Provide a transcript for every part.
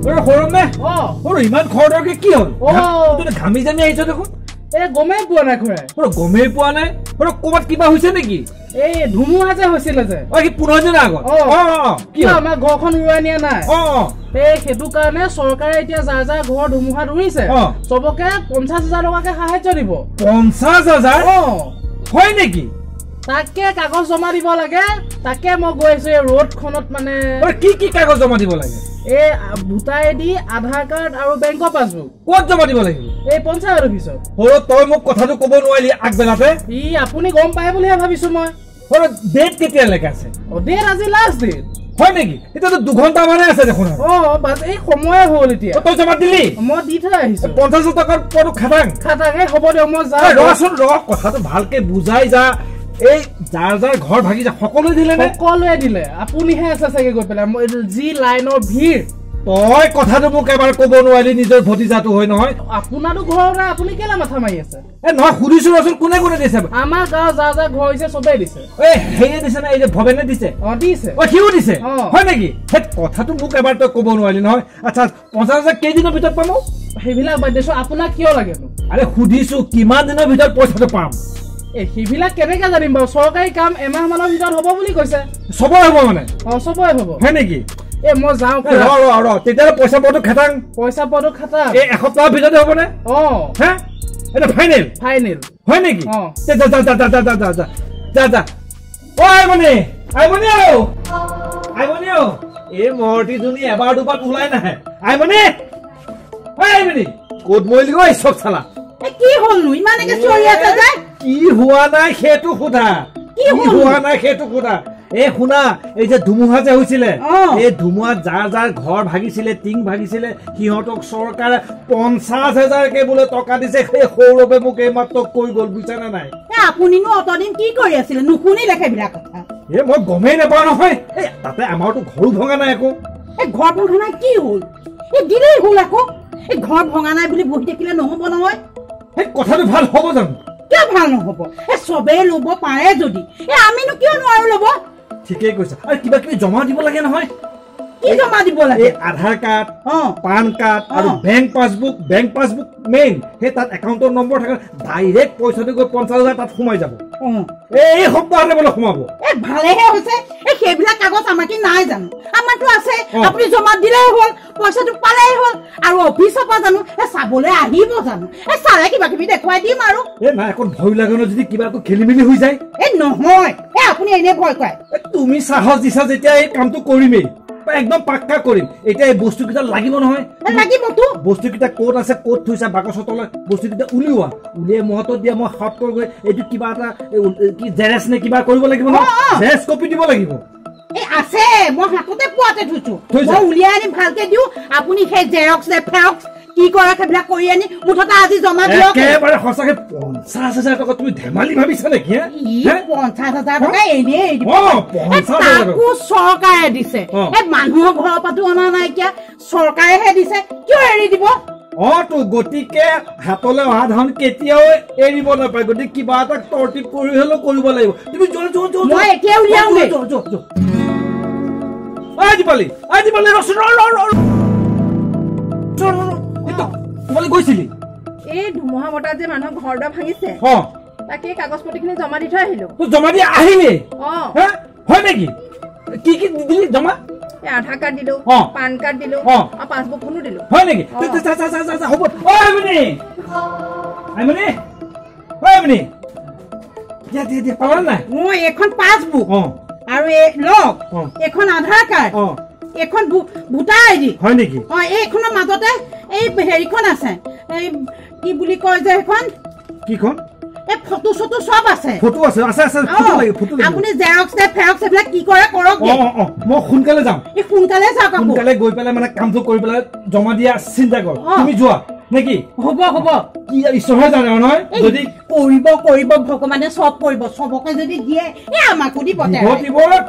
ওৰে হৰমে ওৰে ইমান খৰদৰকে কি হ'ল তুমি ঘামি জামি আহিছ দেখোন এ গমেই পোৱা নাই খুৰা ওৰে গমেই পোৱা নাই ওরে কোবাত কিবা হৈছে নেকি এই ধুমুহা যে হৈছিল যে ও কি 15 দিন আগত কি আমাৰ ঘৰখন উৰুৱাই নিয়া নাই এই হেতু কাৰণে চৰকাৰে এতিয়া যাৰ যাৰ ঘৰ ধুমুহাত উৰিছে সবকে 50,000 টকাকে সাহায্য দিব 50,000 হয় নেকি তাকে কাগজ জমা দিব লাগে তাকে মই গৈ আছো এই ৰোডখনত মানে কি কাগজ জমা দিব লাগে এই ভোটাৰ আইডি আধাৰ কাৰ্ড আৰু বেংকৰ পাছবুক ক'ত জমা দিব লাগিব এই পঞ্চায়তৰ অফিচত হৰো তই মোক কথাটো ক'ব নোৱাৰিলি আগবেলাতে আপুনি গম পায় বুলিহে ভাবিছো মই হৰো ডেট কেতিয়া লেখা আছে ডেট আজি লাষ্ট ডেট হয় নেকি এটা তো 2 ঘন্টা মানে আছে দেখোন বাস এই সময় হ'ল এতিয়া তই জমা দিলি মই দি থৈ আহিছো 50,000 টকাৰ পৰ খাটাং হ'ব দে মই যা ৰচোন কথাটো ভালকে বুজাই যা এই যাৰ যাৰ ঘৰ ভাগি যা সকলোৱে দিলে নে সকলোৱে দিলে আপুনিহে আছে চাগে গৈ পেলাই যি লাইনৰ ভিৰ তই কথাটো মোক এবাৰ ক'ব নোৱাৰিলি নিজৰ ভতিজাটো হয় নহয় আপোনাৰো ঘৰ না আপুনি কেলা মাথা মাৰি আছে নহয় সুধিছো ৰচোন কোনে কোনে দিছে আমাৰ গাঁও যা যা ঘৰ হৈছে চবেই দিছে হেয়ে দিছে না এই যে ভৱেনে দিছে দিছে সিও দিছে হয় নেকি সেই কথাটো মোক এবাৰ তই ক'ব নোৱাৰিলি নহয় আচ্ছা 50,000 কেইদিনৰ ভিতৰত পাম সেইবিলাক বাদ দিছো আপোনাক কিয় লাগে আৰে সুধিছো কিমান দিনৰ ভিতৰত পইচাটো পাম সেইবিলাক কেনেকে জানিম বাৰু চৰকাৰী কাম এমাহ মানৰ ভিতৰত হ'ব বুলি কৈছে চবৰে হ'ব মানে চবৰে হ'ব হয় নেকি মই যাওঁ তেতিয়াহ'লে পইচা পোৱাটো খাটাং এই এসপ্তাহৰ ভিতৰতে হ'ব নে হে এটা ফাইনেল হয় নেকি এই মূৰ্তিজনী এবাৰ দুবাৰ ওলাই নাহে আইমণি ক'ত মৰিলি গৈ চব চালা কি হলনো ইমানকে চৰি আছে যে কি হোৱা নাই সেইটো সোধা কি হোৱা নাই সেইটো সোধা এই শুনা এই যে ধুমুহা যে হৈছিলে এই ধুমুহাত যাৰ যাৰ ঘৰ ভাগিছিলে টিং ভাগিছিলে সিহঁতক চৰকাৰে 50,000 কে বোলে টকা দিছে সেই সৌৰৱে মোক এই মাত্ৰ কৈ গ'ল বুজিছানে নাই আপুনিনো অতদিন কি কৰি আছিলে নুশুনিলে সেইবিলাক কথা মই গমেই নাপাওঁ নহয় এই তাতে আমাৰতো ঘৰো ভঙা নাই আকৌ এই ঘৰ ভঙা নাই কি হ'ল এই দিলেই হ'ল আকৌ এই ঘৰ ভঙা নাই বুলি বহি থাকিলে নহ'ব নহয় এই কথাটো ভাল হ'ব জানো কিয় ভাল নহ'ব এই চবেই ল'ব পাৰে যদি এই আমিনো কিয় নোৱাৰো ল'ব ঠিকেই কৈছা আৰু কিবা কিবি জমা দিব লাগে নহয় কি জমা দিব লাগে আধাৰ কাৰ্ড পান কাৰ্ড আৰু বেংক পাছবুক মেইন সেই তাত একাউণ্টৰ নম্বৰ থাকে ডাইৰেক্ট পইচাটো গৈ 50,000 তাত সোমাই যাব এই সপ্তাহতে বোলে সোমাব ভালেহে হৈছে এই সেইবিলাক কাগজ আমাৰ কি নাই জানো আমাৰতো আছে আপুনি জমা দিলেই হ'ল পইচাটো পালেই হ'ল আৰু অফিচৰ পৰা জানো চাবলৈ আহিব জানো চালে কিবা কিবি দেখুৱাই দিম আৰু নাই আকৌ ভয় লাগে ন যদি কিবা খেলি মেলি হৈ যায় নহয় আপুনি এনে ভয় কৰে তুমি সাহস দিছা যেতিয়া এই কামটো কৰিমেই একদম পাক্কা কৰিম এতিয়া এই বস্তুকেইটা লাগিব নহয় লাগিবতো বস্তুকেইটা ক'ত আছে ক'ত থৈছা বাকচৰ তলত বস্তুকেইটা উলিয়াই মোৰ হাতত দিয়া মই হাত কৰি এইটো কিবা এটা কি জেৰেক্স নে কিবা কৰিব লাগিব ন জেৰেক্স কপি দিব লাগিব আছে মই হাততে পোৱাতে থৈছো মই উলিয়াই আনি ভালকে দিওঁ আপুনি সেই জেৰক্স নে ফেৰক্স কি কৰা সেইবিলাক কৰি আনি মুঠতে আজি জমা দিয়ক একেবাৰে সঁচাকে 50,000 টকা তুমি ধেমালি ভাবিছা নেকি 50,000 টকা এনেই তাকো চৰকাৰে দিছে এই মানুহৰ ঘৰৰ পৰাতো অনা নাইকিয়া চৰকাৰেহে দিছে কিয় এৰি দিব তো গতিকে হাতলৈ অহা ধন কেতিয়াও এৰিব নাপায় গতিকে কিবা এটা তৰতিব কৰি হলেও কৰিব লাগিব তুমি মই এতিয়া উলিয়াওঁগে দীপালি তোমালে গৈছিলি এই ধুমুহা বতাহ যে মানুহৰ ঘৰ দুৱাৰ ভাঙিছে তাকে কাগজ পত্ৰখিনি জমা দি থৈ আহিলো জমা দি আহিলি হয় নেকি কি কি দিলি জমা আধাৰ কাৰ্ড দিলো পান কাৰ্ড দিলো আৰু পাছবুকখনো দিলো হয় নেকি হ'ব আইমণি পালা নাই মই এখন পাছবুক আৰু এই লগ এখন আধাৰ কাৰ্ড এখন ভোটাৰ আইডি হয় নেকি এইখনৰ মাজতে এই হেৰিখন আছে এই কি বুলি কয় যে এখন কিখন এই ফটো চটো সব আছে ফটো আছে ফটো আপুনি জেৰক্স নে ফেৰক্স এইবিলাক কি কৰে কৰক মই সোনকালে যাম সোনকালে যাওক সোনকালে গৈ পেলাই মানে কামটো কৰি পেলাই জমা দিয়া চিন্তা কৰ তুমি যোৱা নেকি হ'ব কি ঈশ্বৰে জানে নহয় যদি কৰিব ভগৱানে চব কৰিব চবকে যদি দিয়ে আমাকো দিব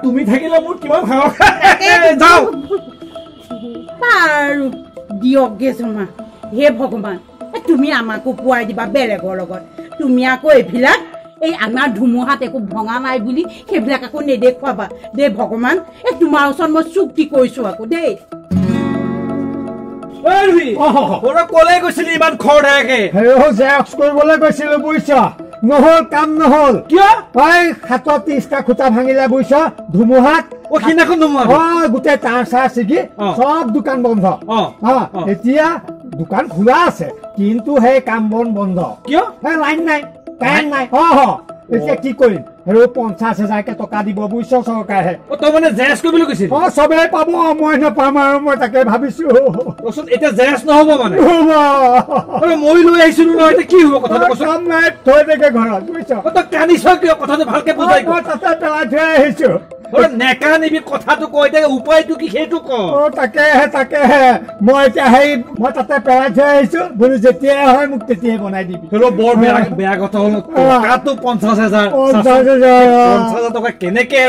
তুমি থাকিলে মোৰ কিমান সাহস যাও আৰু দিয়কগে জমা হে ভগৱান তুমি আমাকো পোৱাই দিবা বেলেগৰ লগত তুমি আকৌ এইবিলাক এই আমাৰ ধুমুহাত একো ভঙা নাই বুলি সেইবিলাক আকৌ নেদেখুৱাবা দেই ভগৱান তোমাৰ ওচৰত মই চুক্তি কৰিছো আকৌ দেই কলে গৈছিলি ইমান খৰ থাকে জেৰক্স কৰিবলৈ গৈছিলো বুজিছ নহল কাম নহল কিয় হাতত 30টা খুটা ভাঙিলে বুজিছ ধুমুহাত গোটেই তাঁৰ চাৰ ছিগি চব দোকান বন্ধ এতিয়া দোকান খোলা আছে কিন্তু সেই কাম বন বন্ধ কিয় লাইন নাই কাৰেণ্ট নাই এতিয়া কি কৰিম 50,000 টকা দিব বুজিছ চৰকাৰে তই মানে জেৰেক্স কৰিবলৈ গৈছিল চবে পাব মই নাপাম আৰু মই তাকে ভাবিছো এতিয়া জেৰেক্স নহব মানে মই লৈ আহিছিলো নহয় এতিয়া কি হব কথাটো কাম নাই থৈ থাকে ঘৰত বুজিছ তই কান্দিছ কিয় কথাটো ভালকে বুজাই তাতে পেলাই থৈ আহিছো নেকানিবি কথাটো কৈ দে উপায়টো কি সেইটো ক তাকেহে মই এতিয়া মই তাতে পেলাই থৈ আহিছো বোলো যেতিয়াই হয় মোক তেতিয়াই বনাই দিবি বৰ বেয়া কথা হ'ল টকাটো 50,000 টকা কেনেকে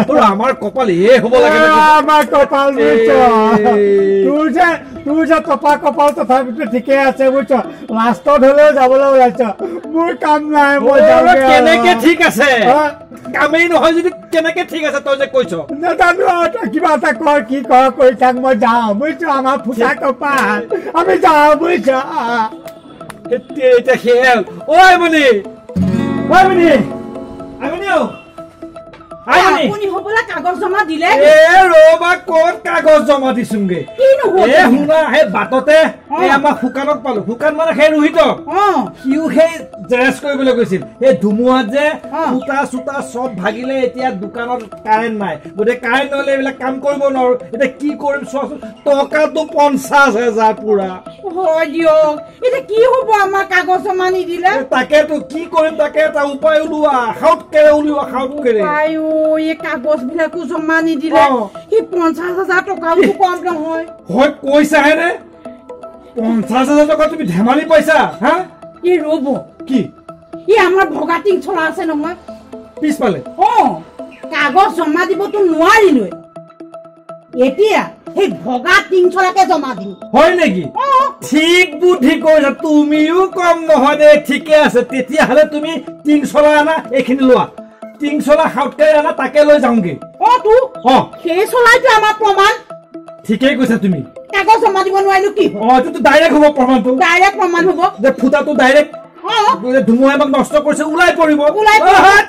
তোৰ আমাৰ কপাল হ'ব লাগে আমাৰ কপাল তোৰ যে টপা কপাল তথাপিতো ঠিকে আছে বুজিছ লাষ্টত হলেও যাবলৈ ওলাইছ মোৰ কাম নাই মই কেনেকে ঠিক আছে কামেই নহয় যদি কেনেকে ঠিক আছে তই যে কৈছ নাজানো তই কিবা এটা কৰ কি কৰ কৰি থাক মই যাওঁ বুজিছ আমাৰ ফুটা কপাল আমি যাওঁ বুজিছ এতিয়া খেল মণি আপুনি হবলা কাগজ জমা দিলে ৰবা ক'ত কাগজ জমা দিছোগে শুনা সেই বাটতে আমাৰ শুকানক পালো শুকান মানে সেই ৰোহিত সিও সেই জেৰেক্স কৰিবলৈ গৈছিল সেই ধুমুহাত যে সূতা চূতা চব ভাগিলে এতিয়া দোকানত কাৰেণ্ট নাই গতিকে কাৰেণ্ট নহলে এইবিলাক কাম কৰিব নোৱাৰো এতিয়া কি কৰিম চোৱাচোন টকাটো 50,000 পুৰা হয় দিয়ক এতিয়া কি হব আমাৰ কাগজ জমা নিদিলে তাকেতো কি কৰিম তাকে এটা উপায় ওলোৱা খাউতকে এই কাগজ বিলাকো জমা নিদিলে সি 50,000 টকাও কম নহয় হয় কৈছাহে নে 50,000 টকা তুমি ধেমালি পাইছা হা এই ৰব কি এই আমাৰ ভগা টিং চলা আছে নহয় পিছফালে কাগজ জমা দিবতো নোৱাৰিলৈ এতিয়া সেই ভগা টিং চলাকে জমা দিম হয় নেকি ঠিক বুদ্ধি কৈছা তুমিও কম নহয় দে ঠিকে আছে তেতিয়াহ'লে তুমি টিং চলা আনা এইখিনি লোৱা টিং চলা খাউতকে আনা তাকে লৈ যাওঁগে সেই চলাইটো আমাৰ প্ৰমাণ ঠিকেই কৈছা তুমি কাগজ জমা দিব নোৱাৰিলো কি এইটোতো ডাইৰেক্ট হ'ব প্ৰমাণটো ডাইৰেক্ট প্ৰমাণ হ'ব যে ফুটাটো ডাইৰেক্ট ধুমুহাই আমাক নষ্ট কৰিছে ওলাই পৰিব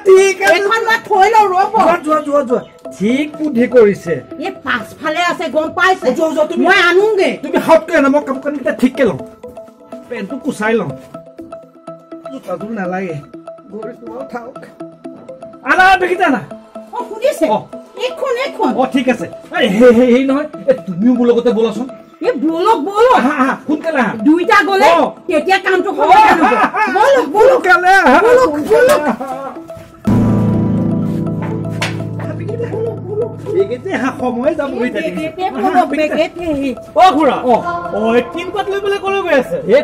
ঠিক আছে থৈ লওঁ ৰ'ব যোৱা ঠিক বুদ্ধি কৰিছে এই পাছফালে আছে গম পাইছে মই আনোগে তুমি খাউতকে আনা মই কাপোৰ কানিকেইটা ঠিককে লওঁ পেণ্টটো কুচাই লওঁ জোতাটো নালাগে থাকক আনা বেগিটা না শুনিছে এখন ঠিক আছে হেৰি নহয় তুমিও মোৰ লগতে বলাচোন বলক সোনকালে দুইটা গলে তেতিয়া কামটো সময় যাব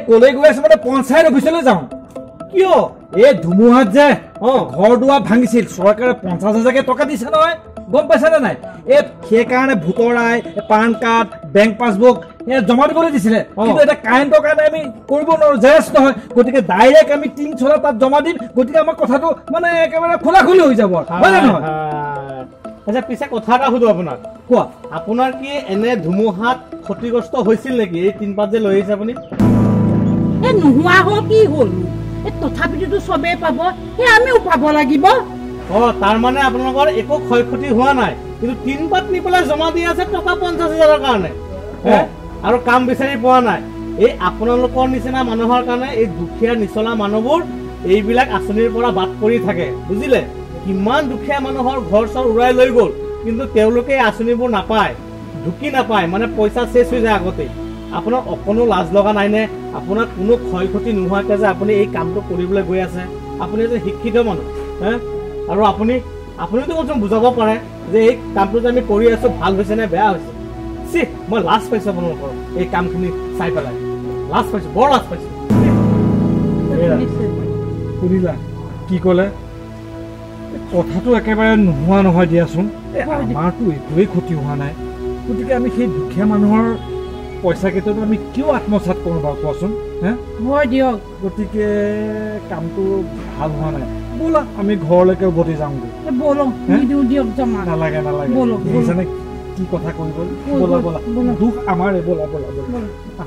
কলে গৈ আছে মানে পঞ্চায়ত অফিচলৈ যাওঁ কিয় এই ধুমুহাত যে ঘৰ দুৱাৰ ভাঙিছিল চৰকাৰে 50,000 টকা দিছে নহয় গম পাইছা নে নাই সেইকাৰণে ভোটৰ আই পান কাৰ্ড বেংক পাছবুক জমা দিবলৈ দিছিলে কিন্তু এটা কাৰেণ্টৰ কাৰণে আমি কৰিব নোৱাৰো জেৰেক্স নহয় গতিকে ডাইৰেক্ট আমি টিং চলা তাত জমা দিম গতিকে আমাৰ কথাটো মানে একেবাৰে খোলাখুলি হৈ যাব হয় নে নহয় আচ্ছা পিছে কথা এটা সুধো আপোনাক কোৱা আপোনাৰ কি এনে ধুমুহাত ক্ষতিগ্ৰস্ত হৈছিল নেকি এই তিনপাত যে লৈ আহিছে আপুনি নোহোৱা হ'ল কি হ'ল তথাপিতো চবেই পাব আমিও পাব লাগিব তাৰ মানে আপোনালোকৰ একো ক্ষয় ক্ষতি হোৱা নাই কিন্তু তিনপাত নি পেলাই জমা দি আছে টকা 50,000 কাৰণে আৰু কাম বিচাৰি পোৱা নাই এই আপোনালোকৰ নিচিনা মানুহৰ কাৰণে এই দুখীয়া নিচলা মানুহবোৰ এইবিলাক আঁচনিৰ পৰা বাদ পৰি থাকে বুজিলে কিমান দুখীয়া মানুহৰ ঘৰ চৰ উৰাই লৈ গ'ল কিন্তু তেওঁলোকে আঁচনিবোৰ নাপায় ঢুকি নাপায় মানে পইচা শেষ হৈ যায় আগতে আপোনাৰ অকণো লাজ লগা নাই নে আপোনাৰ কোনো ক্ষয় ক্ষতি নোহোৱাকৈ যে আপুনি এই কামটো কৰিবলৈ গৈ আছে আপুনি এজন শিক্ষিত মানুহ আৰু আপুনিতো কমচে বুজাব পাৰে যে এই কামটো যে আমি কৰি আছো ভাল হৈছে নে বেয়া হৈছে মই লাজ পাইছো আপোনালোকৰ এই কামখিনি চাই পেলাই লাজ পাইছো বৰ লাজ পাইছো শুনিলা কি ক'লে কথাটো একেবাৰে নোহোৱা নহয় দিয়াচোন আমাৰতো একোৱেই ক্ষতি হোৱা নাই গতিকে আমি সেই দুখীয়া মানুহৰ পইচা কেইটাটো আমি কিয় আত্মসাৎ কৰোঁ বাৰু কোৱাচোন হয় দিয়ক গতিকে কামটো ভাল হোৱা নাই ব'লা আমি ঘৰলৈকে উভতি যাওঁগৈ নালাগে দেখিছানে কি কথা কৈ গ'ল বলা বলা দুখ আমাৰে বলা বলা বলা